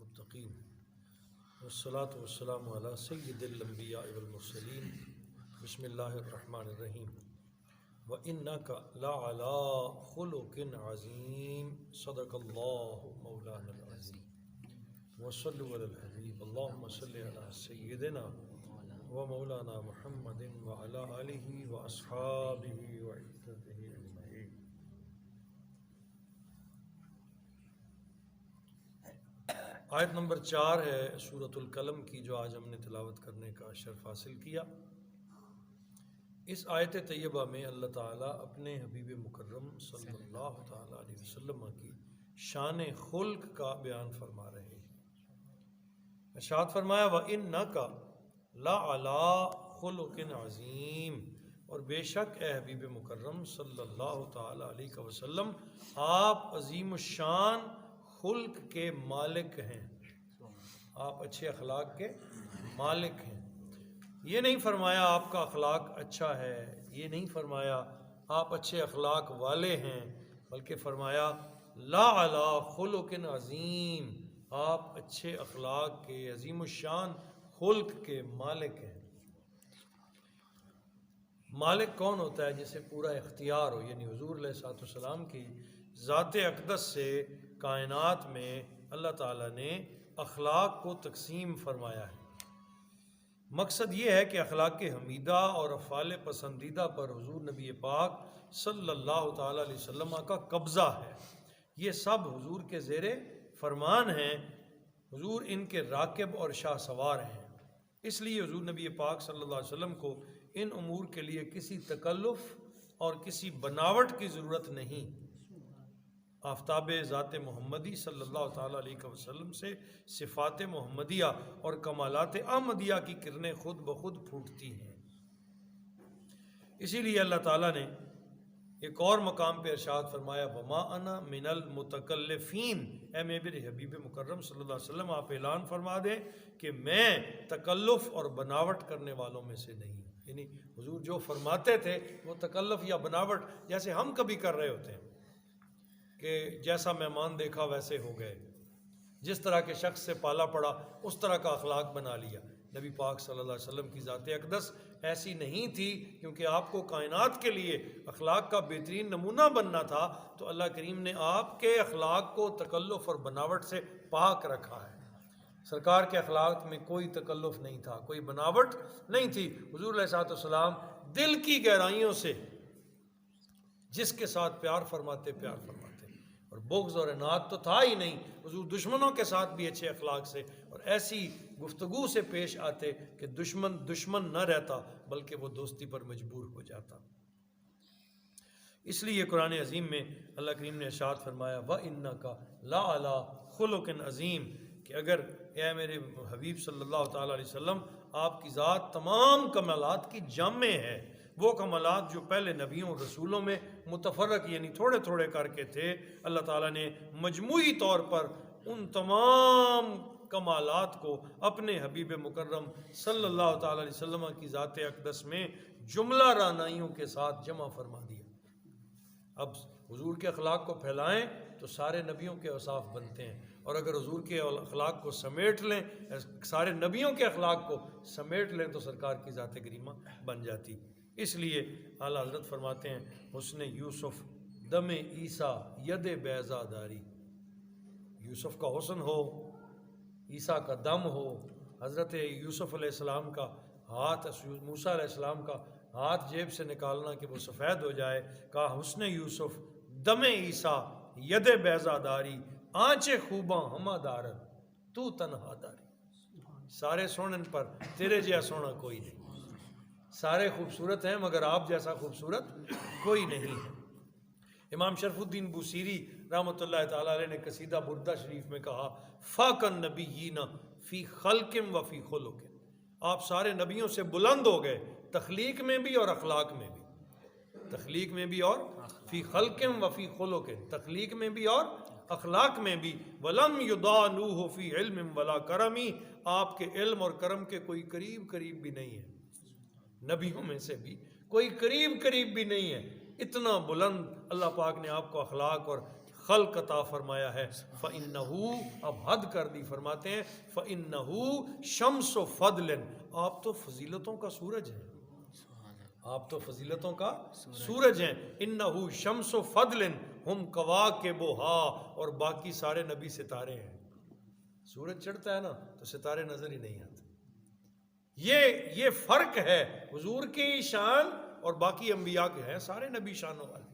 للمتقین والصلاة والسلام علی سید الانبیاء والمرسلین بسم اللہ الرحمن الرحیم وَإِنَّكَ لَعَلَىٰ خُلُقٍ عَظِيمٍ صدق اللہ مولانا العظیم وصلوا علی الحبیب اللہم صلی علی سیدنا ومولانا محمد وعلی آلہ واصحابہ وعزتہ اجمعین۔ آیت نمبر 4 ہے سورۃ القلم کی، جو آج ہم نے تلاوت کرنے کا شرف حاصل کیا۔ اس آیت طیبہ میں اللہ تعالیٰ اپنے حبیب مکرم صلی اللہ تعالیٰ علیہ وسلم کی شان خلق کا بیان فرما رہے ہیں۔ ارشاد فرمایا وَإِنَّكَ لَعَلَىٰ خُلُقٍ عَظِيمٍ، اور بے شک اے حبیب مکرم صلی اللہ تعالیٰ علیہ وسلم آپ عظیم الشان خلق کے مالک ہیں، آپ اچھے اخلاق کے مالک ہیں۔ یہ نہیں فرمایا آپ کا اخلاق اچھا ہے، یہ نہیں فرمایا آپ اچھے اخلاق والے ہیں، بلکہ فرمایا لا علی خلق عظیم، آپ اچھے اخلاق کے عظیم الشان خلق کے مالک ہیں۔ مالک کون ہوتا ہے؟ جسے پورا اختیار ہو، یعنی حضور علیہ الصلوۃ والسلام کی ذات اقدس سے کائنات میں اللہ تعالیٰ نے اخلاق کو تقسیم فرمایا ہے۔ مقصد یہ ہے کہ اخلاق حمیدہ اور افعال پسندیدہ پر حضور نبی پاک صلی اللہ تعالیٰ علیہ وسلم کا قبضہ ہے، یہ سب حضور کے زیر فرمان ہیں، حضور ان کے راکب اور شاہ سوار ہیں۔ اس لیے حضور نبی پاک صلی اللہ علیہ وسلم کو ان امور کے لیے کسی تکلف اور کسی بناوٹ کی ضرورت نہیں۔ آفتاب ذات محمدی صلی اللہ تعالیٰ علیہ وسلم سے صفات محمدیہ اور کمالات احمدیہ کی کرنیں خود بخود پھوٹتی ہیں۔ اسی لیے اللہ تعالیٰ نے ایک اور مقام پہ ارشاد فرمایا وما انا من المتکلفین، اے میرے حبیب مکرم صلی اللہ علیہ وسلم آپ اعلان فرما دیں کہ میں تکلف اور بناوٹ کرنے والوں میں سے نہیں ہوں۔ یعنی حضور جو فرماتے تھے وہ تکلف یا بناوٹ جیسے ہم کبھی کر رہے ہوتے ہیں کہ جیسا مہمان دیکھا ویسے ہو گئے، جس طرح کے شخص سے پالا پڑا اس طرح کا اخلاق بنا لیا۔ نبی پاک صلی اللہ علیہ وسلم کی ذات اقدس ایسی نہیں تھی، کیونکہ آپ کو کائنات کے لیے اخلاق کا بہترین نمونہ بننا تھا، تو اللہ کریم نے آپ کے اخلاق کو تکلف اور بناوٹ سے پاک رکھا ہے۔ سرکار کے اخلاق میں کوئی تکلف نہیں تھا، کوئی بناوٹ نہیں تھی۔ حضور علیہ الصلوۃ والسلام دل کی گہرائیوں سے جس کے ساتھ پیار فرماتے اور بغض اور عناد تو تھا ہی نہیں۔ حضور دشمنوں کے ساتھ بھی اچھے اخلاق سے اور ایسی گفتگو سے پیش آتے کہ دشمن نہ رہتا بلکہ وہ دوستی پر مجبور ہو جاتا۔ اس لیے قرآن عظیم میں اللہ کریم نے ارشاد فرمایا وَإِنَّكَ لَعَلَىٰ خُلُقٍ عَظِيمٍ، کہ اگر اے میرے حبیب صلی اللہ تعالیٰ علیہ وسلم آپ کی ذات تمام کمالات کی جامع ہے، وہ کمالات جو پہلے نبیوں اور رسولوں میں متفرق یعنی تھوڑے تھوڑے کر کے تھے، اللہ تعالیٰ نے مجموعی طور پر ان تمام کمالات کو اپنے حبیب مکرم صلی اللہ تعالیٰ علیہ وسلم کی ذات اقدس میں جملہ رانائیوں کے ساتھ جمع فرما دیا۔ اب حضور کے اخلاق کو پھیلائیں تو سارے نبیوں کے اوصاف بنتے ہیں، اور اگر حضور کے اخلاق کو سمیٹ لیں، سارے نبیوں کے اخلاق کو سمیٹ لیں تو سرکار کی ذات کریمہ بن جاتی۔ اس لیے اعلیٰ حضرت فرماتے ہیں حسن یوسف دم عیسیٰ ید بیضا داری، یوسف کا حسن ہو، عیسیٰ کا دم ہو، حضرت یوسف علیہ السلام کا ہاتھ، موسیٰ علیہ السلام کا ہاتھ جیب سے نکالنا کہ وہ سفید ہو جائے، کہا حسن یوسف دم عیسیٰ ید بیضا داری، آنچے خوباں ہمہ دارت تو تنہا داری۔ سارے سونے پر تیرے جیسا سونا کوئی نہیں، سارے خوبصورت ہیں مگر آپ جیسا خوبصورت کوئی نہیں ہے۔ امام شرف الدین بوصیری رحمۃ اللہ تعالیٰ علیہ نے قصیدہ بردہ شریف میں کہا فاق النبیین فی خلق و فی خلق، آپ سارے نبیوں سے بلند ہو گئے، تخلیق میں بھی اور اخلاق میں بھی، تخلیق میں بھی اور فی خلق و فی خلق، تخلیق میں بھی اور اخلاق میں بھی۔ ولم یضانوہ فی علم ولا کرمی، آپ کے علم اور کرم کے کوئی قریب بھی نہیں ہے، نبیوں میں سے بھی کوئی قریب بھی نہیں ہے۔ اتنا بلند اللہ پاک نے آپ کو اخلاق اور خلق عطا فرمایا ہے۔ فَإِنَّهُ، اب حد کر دی، فرماتے ہیں فَإِنَّهُ شَمْسُ فَضْلٍ، آپ تو فضیلتوں کا سورج ہیں، آپ تو فضیلتوں کا سورج ہیں۔ انہو شمس و فضل ہم کواکبها، اور باقی سارے نبی ستارے ہیں۔ سورج چڑھتا ہے نا تو ستارے نظر ہی نہیں آتے۔ یہ فرق ہے حضور کی شان اور باقی انبیاء کے، ہیں سارے نبی شانوں والے،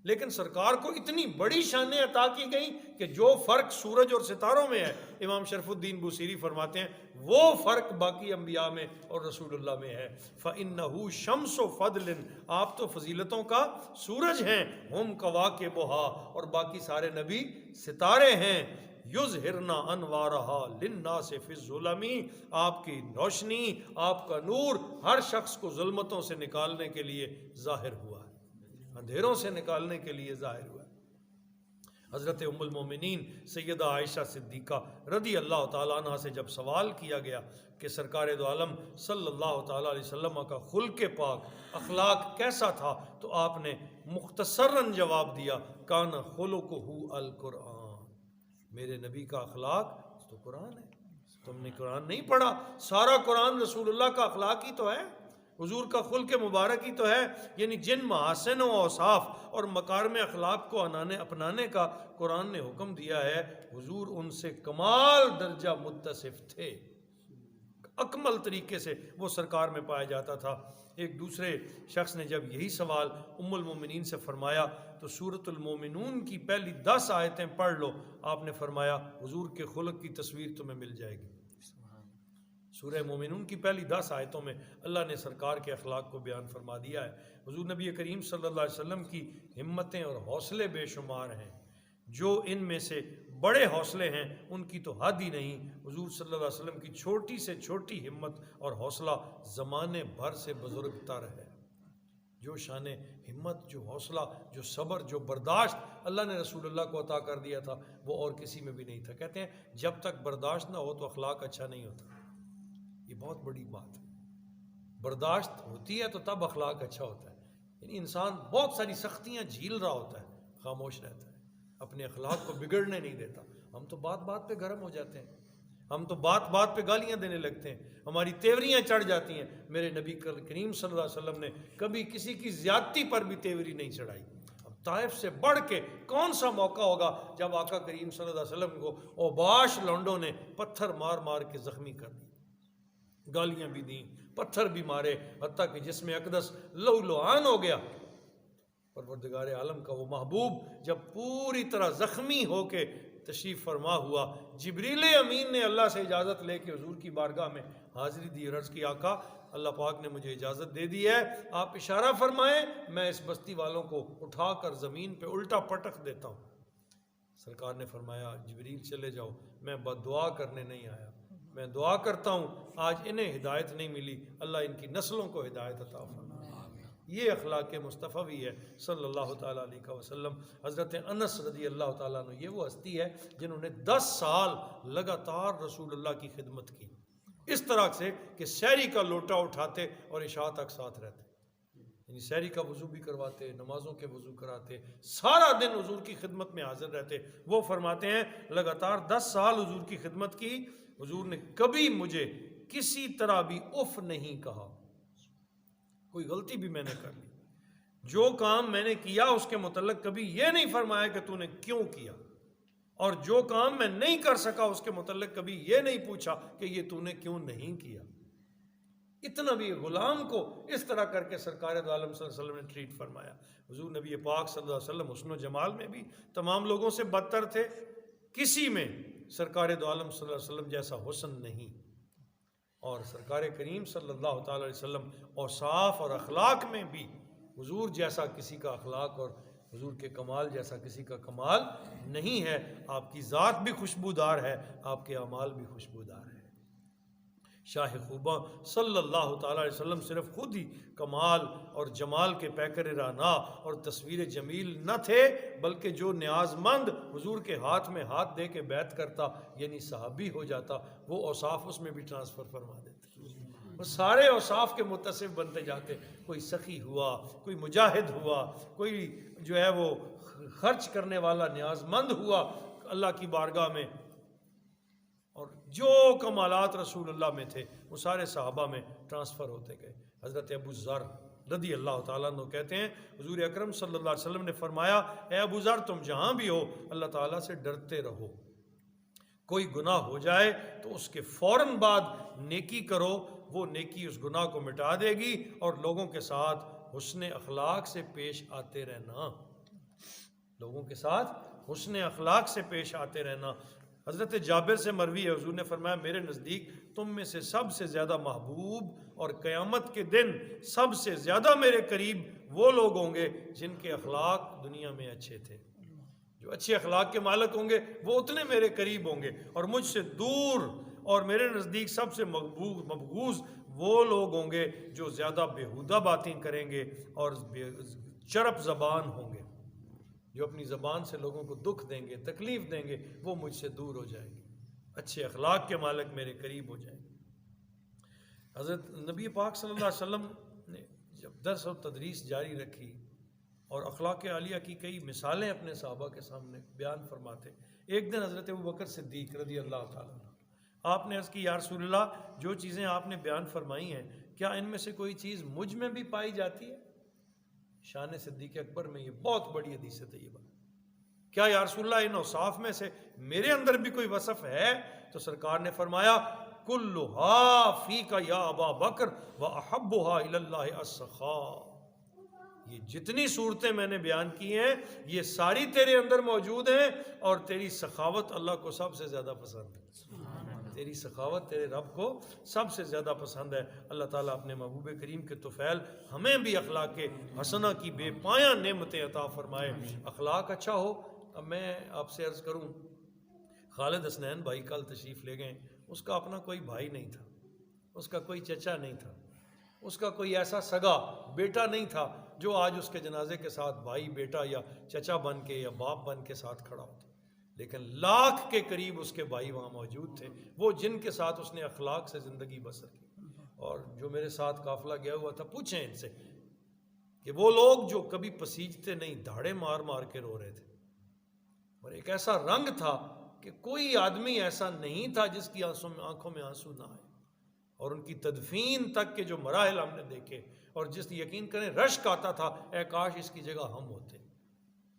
لیکن سرکار کو اتنی بڑی شانیں عطا کی گئیں کہ جو فرق سورج اور ستاروں میں ہے، امام شرف الدین بوصیری فرماتے ہیں وہ فرق باقی انبیاء میں اور رسول اللہ میں ہے۔ فَإِنَّهُ شَمْسُ فَضْلٍ، آپ تو فضیلتوں کا سورج ہیں، ہم کواکبها، اور باقی سارے نبی ستارے ہیں۔ یظہرن انوارہا للناس فی الظلم، آپ کی روشنی، آپ کا نور ہر شخص کو ظلمتوں سے نکالنے کے لیے ظاہر ہوا ہے، اندھیروں سے نکالنے کے لیے ظاہر ہوا ہے۔ حضرت ام المومنین سیدہ عائشہ صدیقہ رضی اللہ تعالیٰ عنہ سے جب سوال کیا گیا کہ سرکار دو عالم صلی اللہ تعالیٰ علیہ وسلم کا خلق پاک اخلاق کیسا تھا، تو آپ نے مختصراً جواب دیا، کان خلقہ القرآن، میرے نبی کا اخلاق تو قرآن ہے۔ تم نے قرآن نہیں پڑھا، سارا قرآن رسول اللہ کا اخلاق ہی تو ہے، حضور کا خلق مبارک ہی تو ہے، یعنی جن محاسن و اوصاف اور مکارم اخلاق کو اپنانے کا قرآن نے حکم دیا ہے، حضور ان سے کمال درجہ متصف تھے، اکمل طریقے سے وہ سرکار میں پایا جاتا تھا۔ ایک دوسرے شخص نے جب یہی سوال ام المومنین سے فرمایا تو سورۃ المومنون کی پہلی 10 آیتیں پڑھ لو، آپ نے فرمایا حضور کے خلق کی تصویر تمہیں مل جائے گی۔ سورہ مومنون کی پہلی 10 آیتوں میں اللہ نے سرکار کے اخلاق کو بیان فرما دیا ہے۔ حضور نبی کریم صلی اللہ علیہ وسلم کی ہمتیں اور حوصلے بے شمار ہیں، جو ان میں سے بڑے حوصلے ہیں ان کی تو حد ہی نہیں۔ حضور صلی اللہ علیہ وسلم کی چھوٹی سے چھوٹی ہمت اور حوصلہ زمانے بھر سے بزرگ تر ہے۔ جو شان ہمت، جو حوصلہ، جو صبر، جو برداشت اللہ نے رسول اللہ کو عطا کر دیا تھا وہ اور کسی میں بھی نہیں تھا۔ کہتے ہیں جب تک برداشت نہ ہو تو اخلاق اچھا نہیں ہوتا، یہ بہت بڑی بات ہے۔ برداشت ہوتی ہے تو تب اخلاق اچھا ہوتا ہے، یعنی انسان بہت ساری سختیاں جھیل رہا ہوتا ہے، خاموش رہتا ہے، اپنے اخلاق کو بگڑنے نہیں دیتا۔ ہم تو بات بات پہ گرم ہو جاتے ہیں، ہم تو بات بات پہ گالیاں دینے لگتے ہیں، ہماری تیوریاں چڑھ جاتی ہیں۔ میرے نبی کریم صلی اللہ علیہ وسلم نے کبھی کسی کی زیادتی پر بھی تیوری نہیں چڑھائی۔ اب طائف سے بڑھ کے کون سا موقع ہوگا جب آقا کریم صلی اللہ علیہ وسلم کو اوباش لونڈوں نے پتھر مار مار کے زخمی کر دیا، گالیاں بھی دیں، پتھر بھی مارے، حتیٰ کہ جسم اقدس لہو لہان ہو گیا۔ پروردگار عالم کا وہ محبوب جب پوری طرح زخمی ہو کے تشریف فرما ہوا، جبریل امین نے اللہ سے اجازت لے کے حضور کی بارگاہ میں حاضری دی، عرض کی آقا اللہ پاک نے مجھے اجازت دے دی ہے، آپ اشارہ فرمائیں میں اس بستی والوں کو اٹھا کر زمین پہ الٹا پٹک دیتا ہوں۔ سرکار نے فرمایا جبریل چلے جاؤ، میں بد دعا کرنے نہیں آیا، میں دعا کرتا ہوں آج انہیں ہدایت نہیں ملی، اللہ ان کی نسلوں کو ہدایت عطا فرمائے۔ یہ اخلاق مصطفی ہے صلی اللہ تعالیٰ علیہ وسلم۔ حضرت انس رضی اللہ تعالیٰ عنہ یہ وہ ہستی ہے جنہوں نے 10 سال لگاتار رسول اللہ کی خدمت کی، اس طرح سے کہ سحری کا لوٹا اٹھاتے اور عشاء تک ساتھ رہتے، یعنی سحری کا وضو بھی کرواتے، نمازوں کے وضو کراتے، سارا دن حضور کی خدمت میں حاضر رہتے۔ وہ فرماتے ہیں لگاتار 10 سال حضور کی خدمت کی، حضور نے کبھی مجھے کسی طرح بھی اف نہیں کہا، کوئی غلطی بھی میں نے کر لی، جو کام میں نے کیا اس کے متعلق کبھی یہ نہیں فرمایا کہ تو نے کیوں کیا، اور جو کام میں نہیں کر سکا اس کے متعلق کبھی یہ نہیں پوچھا کہ یہ تو نے کیوں نہیں کیا۔ اتنا بھی غلام کو اس طرح کر کے سرکار دو عالم صلی اللہ علیہ وسلم نے ٹریٹ فرمایا۔ حضور نبی پاک صلی اللہ علیہ وسلم حسن و جمال میں بھی تمام لوگوں سے بدتر تھے، کسی میں سرکار دو عالم صلی اللہ علیہ وسلم جیسا حسن نہیں، اور سرکار کریم صلی اللہ تعالی علیہ وسلم اوصاف اور اخلاق میں بھی حضور جیسا کسی کا اخلاق اور حضور کے کمال جیسا کسی کا کمال نہیں ہے۔ آپ کی ذات بھی خوشبودار ہے، آپ کے اعمال بھی خوشبودار ہے۔ شاہ خوباں صلی اللہ تعالی علیہ وسلم صرف خود ہی کمال اور جمال کے پیکر رانا اور تصویر جمیل نہ تھے، بلکہ جو نیاز مند حضور کے ہاتھ میں ہاتھ دے کے بیعت کرتا یعنی صحابی ہو جاتا، وہ اوصاف اس میں بھی ٹرانسفر فرما دیتے، وہ سارے اوصاف کے متصف بنتے جاتے۔ کوئی سخی ہوا، کوئی مجاہد ہوا، کوئی جو ہے وہ خرچ کرنے والا نیاز مند ہوا اللہ کی بارگاہ میں، اور جو کمالات رسول اللہ میں تھے وہ سارے صحابہ میں ٹرانسفر ہوتے گئے۔ حضرت ابو ذر رضی اللہ تعالیٰ عنہ کہتے ہیں حضور اکرم صلی اللہ علیہ وسلم نے فرمایا، اے ابو ذر تم جہاں بھی ہو اللہ تعالیٰ سے ڈرتے رہو، کوئی گناہ ہو جائے تو اس کے فوراً بعد نیکی کرو، وہ نیکی اس گناہ کو مٹا دے گی، اور لوگوں کے ساتھ حسن اخلاق سے پیش آتے رہنا، لوگوں کے ساتھ حسن اخلاق سے پیش آتے رہنا۔ حضرت جابر سے مروی ہے حضور نے فرمایا میرے نزدیک تم میں سے سب سے زیادہ محبوب اور قیامت کے دن سب سے زیادہ میرے قریب وہ لوگ ہوں گے جن کے اخلاق دنیا میں اچھے تھے، جو اچھے اخلاق کے مالک ہوں گے وہ اتنے میرے قریب ہوں گے، اور مجھ سے دور اور میرے نزدیک سب سے مبغوض وہ لوگ ہوں گے جو زیادہ بیہودہ باتیں کریں گے اور چرپ زبان ہوں گے، جو اپنی زبان سے لوگوں کو دکھ دیں گے، تکلیف دیں گے، وہ مجھ سے دور ہو جائیں گے، اچھے اخلاق کے مالک میرے قریب ہو جائیں گے۔ حضرت نبی پاک صلی اللہ علیہ وسلم نے جب درس و تدریس جاری رکھی اور اخلاق عالیہ کی کئی مثالیں اپنے صحابہ کے سامنے بیان فرماتے، ایک دن حضرت ابوبکر صدیق رضی اللہ تعالیٰ عنہ آپ نے عرض کی یا رسول اللہ جو چیزیں آپ نے بیان فرمائی ہیں کیا ان میں سے کوئی چیز مجھ میں بھی پائی جاتی ہے؟ شان صدیق اکبر میں یہ بہت بڑی حدیث طیبہ، کیا یا رسول اللہ ان اوصاف میں سے میرے اندر بھی کوئی وصف ہے؟ تو سرکار نے فرمایا کلھا فیک یا ابا بکر واحبھا الی اللہ السخاء، یہ جتنی صورتیں میں نے بیان کی ہیں یہ ساری تیرے اندر موجود ہیں، اور تیری سخاوت اللہ کو سب سے زیادہ پسند ہے، تیری سخاوت تیرے رب کو سب سے زیادہ پسند ہے۔ اللہ تعالیٰ اپنے محبوب کریم کے طفیل ہمیں بھی اخلاق حسنہ کی بے پایاں نعمتیں عطا فرمائے۔ اخلاق اچھا ہو۔ اب میں آپ سے عرض کروں، خالد حسنین بھائی کل تشریف لے گئے، اس کا اپنا کوئی بھائی نہیں تھا، اس کا کوئی چچا نہیں تھا، اس کا کوئی ایسا سگا بیٹا نہیں تھا جو آج اس کے جنازے کے ساتھ بھائی بیٹا یا چچا بن کے یا باپ بن کے ساتھ کھڑا ہوتا، لیکن لاکھ کے قریب اس کے بھائی وہاں موجود تھے، وہ جن کے ساتھ اس نے اخلاق سے زندگی بسر کی۔ اور جو میرے ساتھ قافلہ گیا ہوا تھا، پوچھیں ان سے کہ وہ لوگ جو کبھی پسیجتے نہیں، دھاڑے مار مار کے رو رہے تھے، اور ایک ایسا رنگ تھا کہ کوئی آدمی ایسا نہیں تھا جس کی آنکھوں میں آنسو نہ آئے، اور ان کی تدفین تک کے جو مراحل ہم نے دیکھے، اور جس یقین کریں رشک آتا تھا اے کاش اس کی جگہ ہم ہوتے۔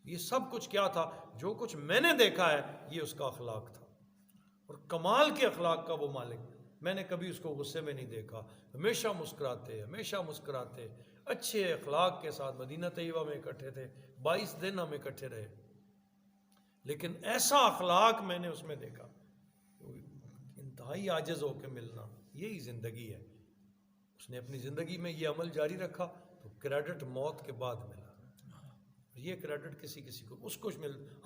یہ سب کچھ کیا تھا؟ جو کچھ میں نے دیکھا ہے یہ اس کا اخلاق تھا، اور کمال کے اخلاق کا وہ مالک، میں نے کبھی اس کو غصے میں نہیں دیکھا، ہمیشہ مسکراتے اچھے اخلاق کے ساتھ مدینہ طیبہ میں اکٹھے تھے، 22 دن ہم اکٹھے رہے، لیکن ایسا اخلاق میں نے اس میں دیکھا، انتہائی عاجز ہو کے ملنا، یہی زندگی ہے۔ اس نے اپنی زندگی میں یہ عمل جاری رکھا تو کریڈٹ موت کے بعد ملا، یہ کریڈٹ کسی کو اس کو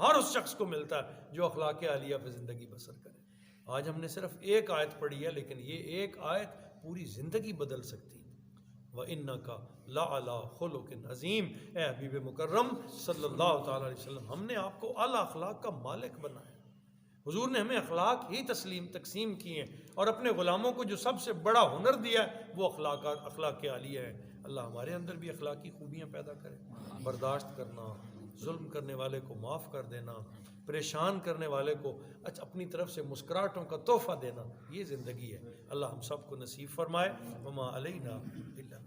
ہر اس شخص کو ملتا ہے جو اخلاق عالیہ پہ زندگی بسر کرے۔ آج ہم نے صرف ایک آیت پڑھی ہے، لیکن یہ ایک آیت پوری زندگی بدل سکتی ہے۔ وَإِنَّكَ لَعَلَىٰ خُلُقٍ عَظِيمٍ، اے حبیب مکرم صلی اللہ تعالیٰ علیہ وسلم، ہم نے آپ کو اعلیٰ اخلاق کا مالک بنایا۔ حضور نے ہمیں اخلاق ہی تقسیم کی ہیں، اور اپنے غلاموں کو جو سب سے بڑا ہنر دیا ہے وہ اخلاق عالیہ ہے۔ اللہ ہمارے اندر بھی اخلاقی خوبیاں پیدا کرے، برداشت کرنا، ظلم کرنے والے کو معاف کر دینا، پریشان کرنے والے کو اپنی طرف سے مسکراہٹوں کا تحفہ دینا، یہ زندگی ہے۔ اللہ ہم سب کو نصیب فرمائے۔ وما علینا الا